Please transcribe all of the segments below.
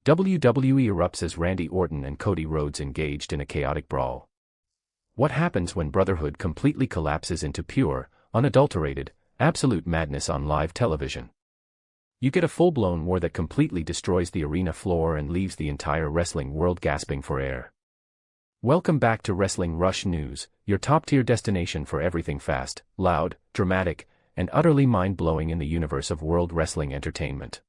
WWE erupts as Randy Orton and Cody Rhodes engaged in a chaotic brawl. What happens when brotherhood completely collapses into pure, unadulterated, absolute madness on live television? You get a full-blown war that completely destroys the arena floor and leaves the entire wrestling world gasping for air. Welcome back to Wrestling Rush News, your top-tier destination for everything fast, loud, dramatic, and utterly mind-blowing in the universe of world wrestling entertainment.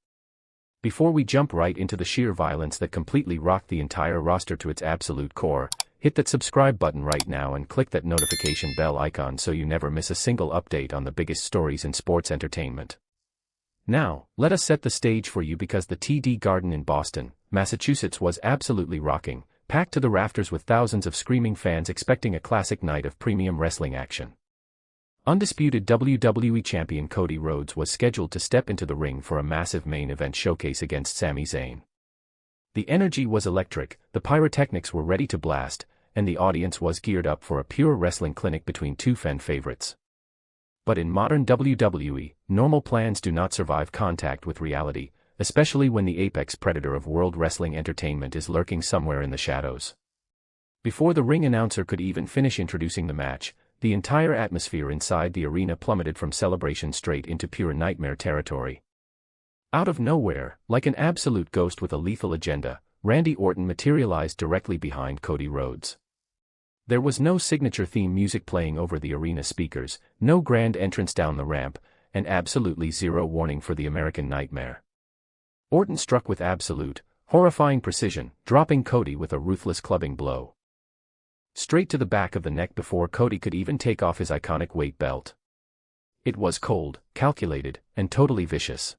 Before we jump right into the sheer violence that completely rocked the entire roster to its absolute core, hit that subscribe button right now and click that notification bell icon so you never miss a single update on the biggest stories in sports entertainment. Now, let us set the stage for you because the TD Garden in Boston, Massachusetts was absolutely rocking, packed to the rafters with thousands of screaming fans expecting a classic night of premium wrestling action. Undisputed WWE Champion Cody Rhodes was scheduled to step into the ring for a massive main event showcase against Sami Zayn. The energy was electric, the pyrotechnics were ready to blast, and the audience was geared up for a pure wrestling clinic between two fan favorites. But in modern WWE, normal plans do not survive contact with reality, especially when the apex predator of world wrestling entertainment is lurking somewhere in the shadows. Before the ring announcer could even finish introducing the match, the entire atmosphere inside the arena plummeted from celebration straight into pure nightmare territory. Out of nowhere, like an absolute ghost with a lethal agenda, Randy Orton materialized directly behind Cody Rhodes. There was no signature theme music playing over the arena speakers, no grand entrance down the ramp, and absolutely zero warning for the American Nightmare. Orton struck with absolute, horrifying precision, dropping Cody with a ruthless clubbing blow straight to the back of the neck before Cody could even take off his iconic weight belt. It was cold, calculated, and totally vicious.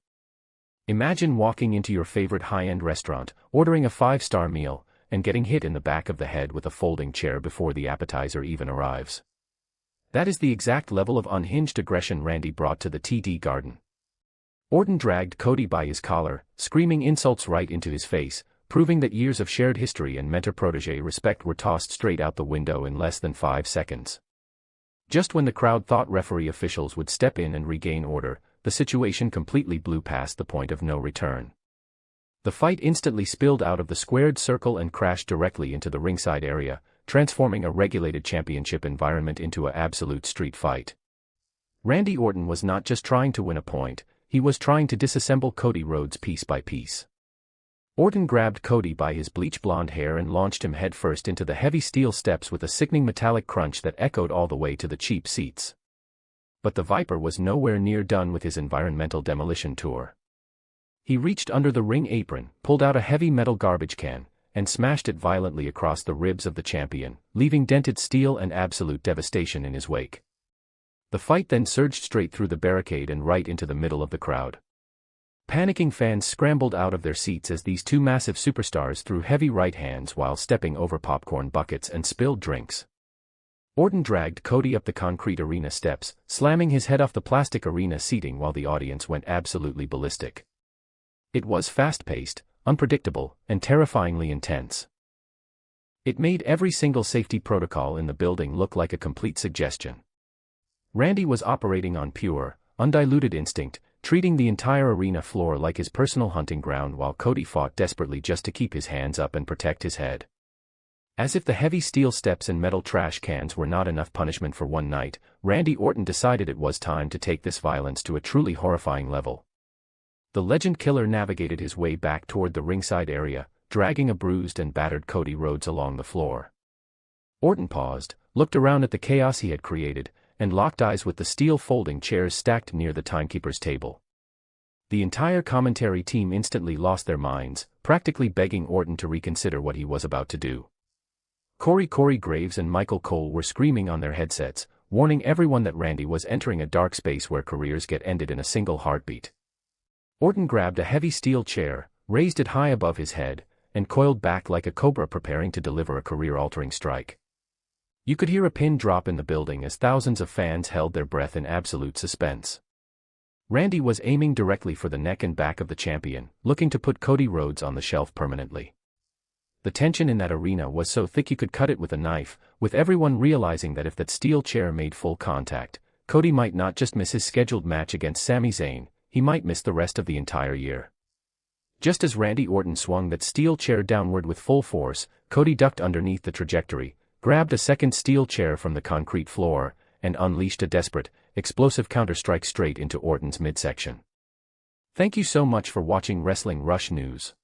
Imagine walking into your favorite high-end restaurant, ordering a 5-star meal, and getting hit in the back of the head with a folding chair before the appetizer even arrives. That is the exact level of unhinged aggression Randy brought to the TD Garden. Orton dragged Cody by his collar, screaming insults right into his face, proving that years of shared history and mentor-protege respect were tossed straight out the window in less than 5 seconds. Just when the crowd thought referee officials would step in and regain order, the situation completely blew past the point of no return. The fight instantly spilled out of the squared circle and crashed directly into the ringside area, transforming a regulated championship environment into an absolute street fight. Randy Orton was not just trying to win a point, he was trying to disassemble Cody Rhodes piece by piece. Orton grabbed Cody by his bleach-blonde hair and launched him headfirst into the heavy steel steps with a sickening metallic crunch that echoed all the way to the cheap seats. But the Viper was nowhere near done with his environmental demolition tour. He reached under the ring apron, pulled out a heavy metal garbage can, and smashed it violently across the ribs of the champion, leaving dented steel and absolute devastation in his wake. The fight then surged straight through the barricade and right into the middle of the crowd. Panicking fans scrambled out of their seats as these two massive superstars threw heavy right hands while stepping over popcorn buckets and spilled drinks. Orton dragged Cody up the concrete arena steps, slamming his head off the plastic arena seating while the audience went absolutely ballistic. It was fast-paced, unpredictable, and terrifyingly intense. It made every single safety protocol in the building look like a complete suggestion. Randy was operating on pure, undiluted instinct, treating the entire arena floor like his personal hunting ground while Cody fought desperately just to keep his hands up and protect his head. As if the heavy steel steps and metal trash cans were not enough punishment for one night, Randy Orton decided it was time to take this violence to a truly horrifying level. The legend killer navigated his way back toward the ringside area, dragging a bruised and battered Cody Rhodes along the floor. Orton paused, looked around at the chaos he had created, and locked eyes with the steel folding chairs stacked near the timekeeper's table. The entire commentary team instantly lost their minds, practically begging Orton to reconsider what he was about to do. Corey Graves and Michael Cole were screaming on their headsets, warning everyone that Randy was entering a dark space where careers get ended in a single heartbeat. Orton grabbed a heavy steel chair, raised it high above his head, and coiled back like a cobra preparing to deliver a career-altering strike. You could hear a pin drop in the building as thousands of fans held their breath in absolute suspense. Randy was aiming directly for the neck and back of the champion, looking to put Cody Rhodes on the shelf permanently. The tension in that arena was so thick you could cut it with a knife, with everyone realizing that if that steel chair made full contact, Cody might not just miss his scheduled match against Sami Zayn, he might miss the rest of the entire year. Just as Randy Orton swung that steel chair downward with full force, Cody ducked underneath the trajectory, grabbed a second steel chair from the concrete floor, and unleashed a desperate, explosive counter-strike straight into Orton's midsection. Thank you so much for watching Wrestling Rush News.